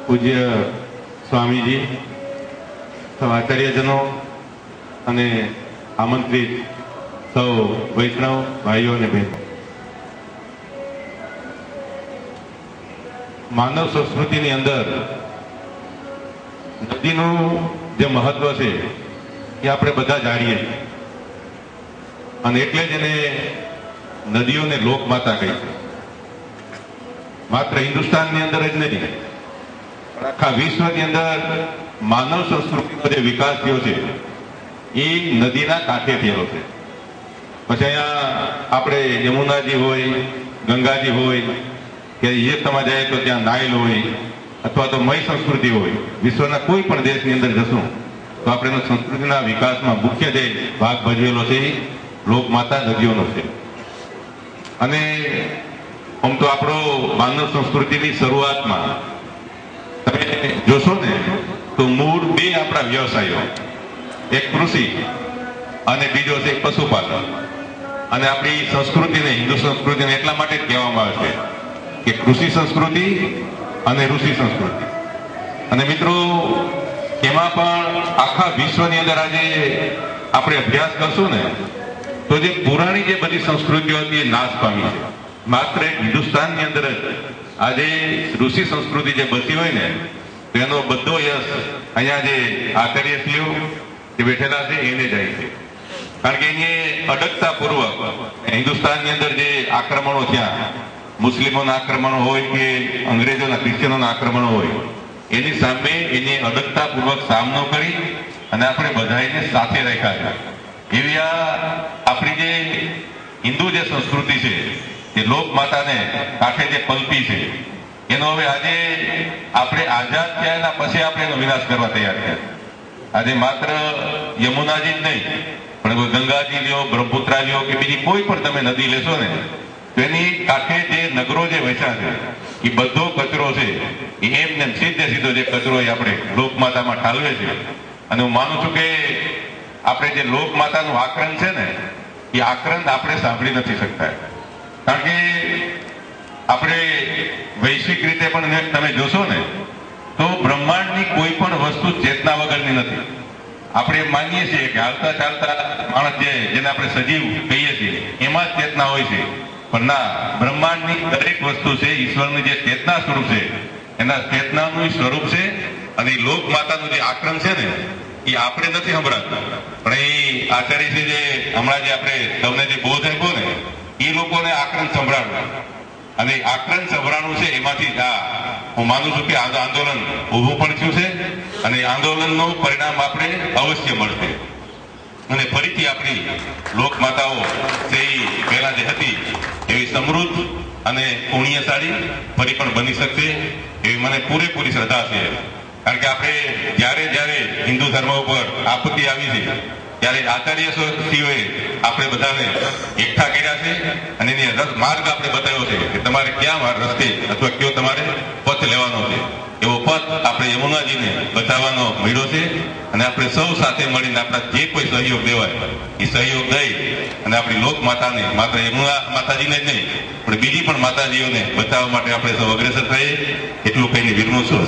પૂજ્ય સ્વામીજી, સૌ આચાર્યજનો અને આમંત્રિત સૌ વૈષ્ણવ ભાઈઓ અને બહેનો, માનવ સંસ્કૃતિની અંદર નદીનું જે મહત્વ છે એ આપણે બધા જાણીએ છીએ અને એટલે જ એને નદીઓને લોકમાતા કહી છે. માત્ર હિન્દુસ્તાનની અંદર જ નહીં, આખા વિશ્વની અંદર માનવ સંસ્કૃતિનો જે વિકાસ થયો છે એ નદીના કાંઠે થયેલો છે. પછી અહીંયા આપણે યમુનાજી હોય, ગંગાજી હોય કે ઇજિપ્તમાં જાય તો ત્યાં નાઇલ હોય અથવા તો મય સંસ્કૃતિ હોય. વિશ્વના કોઈ પણ દેશની અંદર જશું તો આપણે સંસ્કૃતિના વિકાસમાં મુખ્ય જે ભાગ ભજવેલો છે એ લોકમાતા નદીઓનો છે. અને આમ તો આપણો માનવ સંસ્કૃતિની શરૂઆતમાં તમે જોશો ને તો મૂળ બે આપણા વ્યવસાયો, એક કૃષિ અને બીજો છે પશુપાલન. અને આપણી સંસ્કૃતિને, હિન્દુ સંસ્કૃતિને એટલા માટે જ કહેવામાં આવે છે કે કૃષિ સંસ્કૃતિ અને ઋષિ સંસ્કૃતિ. અને મિત્રો, એમાં પણ આખા વિશ્વની અંદર આજે આપણે અભ્યાસ કરશું ને તો જે પુરાણી જે બધી સંસ્કૃતિઓ હતી એ નાશ પામી છે. માત્ર એક હિન્દુસ્તાનની અંદર જ આજે ઋષિ સંસ્કૃતિ જે બચી હોય ને તેનો બધો યશ અહીંયા જે આચાર્યશ્રીઓ જે બેઠેલા છે એને જાય છે. કારણ કે એને અડગતા પૂર્વક હિન્દુસ્તાનની અંદર જે આક્રમણો થયા, મુસ્લિમોના આક્રમણો હોય કે અંગ્રેજોના, ક્રિશ્ચિયનોના આક્રમણો હોય, એની સામે એને અડગતા પૂર્વક સામનો કરી અને આપણે બધા એને સાથે રાખ્યા છે. એવી આપણી જે હિન્દુ જે સંસ્કૃતિ છે એ લોકમાતાને કાંઠે જે પલપી છે એનો હવે આજે આપણે આઝાદ થયા એના પછી આપણે એનો વિનાશ કરવા તૈયાર થયા. આજે માત્ર યમુનાજી જ નહીં પણ ગંગાજી લ્યો, બ્રહ્મપુત્રા લ્યો કે બીજી કોઈ પણ તમે નદી લેશો ને તો એની કાંઠે જે નગરો જે વસ્યા છે એ બધો કચરો છે એ એમને સીધે સીધો જે કચરો એ આપણે લોકમાતામાં ઠાલવે છે. અને હું માનું છું કે આપણે જે લોકમાતાનું આક્રંદ છે ને એ આક્રંદ આપણે સાંભળી નથી શકતા. કારણ કે આપણે વૈશ્વિક રીતે પણ તમે જોશો ને તો બ્રહ્માંડની કોઈ પણ વસ્તુ ચેતના વગરની નથી. આપણે માનીએ છીએ કે હાલતા ચાલતા માણસ જેને આપણે સજીવ કહીએ છીએ એમાં જ ચેતના હોય છે, પણ ના, બ્રહ્માંડની દરેક વસ્તુ છે ઈશ્વરની જે ચેતના સ્વરૂપ છે એના ચેતનાનું સ્વરૂપ છે. અને એ લોક માતાનું જે આક્રમ છે ને એ આપણે નથી સંભળાતું, પણ એ આચાર્ય છે જે હમણાં જે આપણે તમને જે બોધ આપ્યો ને એ લોકોને આક્રમ સંભળાવ્યું. અને આક્રમ સંભળાણું છે એમાંથી હું માનું છું કે આંદોલન ઊભું પણ થયું છે અને આંદોલનનું પરિણામ આપણે અવશ્ય મળશે. અને ફરીથી આપણી લોક માતાઓ જે પહેલા જે હતી એવી સમૃદ્ધ અને પુણ્યશાળી ફરી પણ બની શકશે એવી મને પૂરેપૂરી શ્રદ્ધા છે. કારણ કે આપણે જ્યારે હિન્દુ ધર્મ ઉપર આપત્તિ આવી છે ત્યારે આચાર્યશ્રીઓએ આપણે બધાને એકઠા કર્યા છે અને એની માર્ગ આપણે બતાવ્યો છે કે તમારે ક્યાં રસ્તે અથવા કયો તમારે પથ લેવાનો છે. એવો પથ આપણે યમુનાજીને બતાવવાનો મળ્યો છે. અને આપણે સૌ સાથે મળીને આપણા જે કોઈ સહયોગ દેવાય એ સહયોગ દઈ અને આપણી લોક માતાને માત્ર યમુના માતાજીને જ નહીં પણ બીજી પણ માતાજીઓને બતાવવા માટે આપણે સૌ અગ્રેસર થઈએ એટલું કહીને વિરમું છું.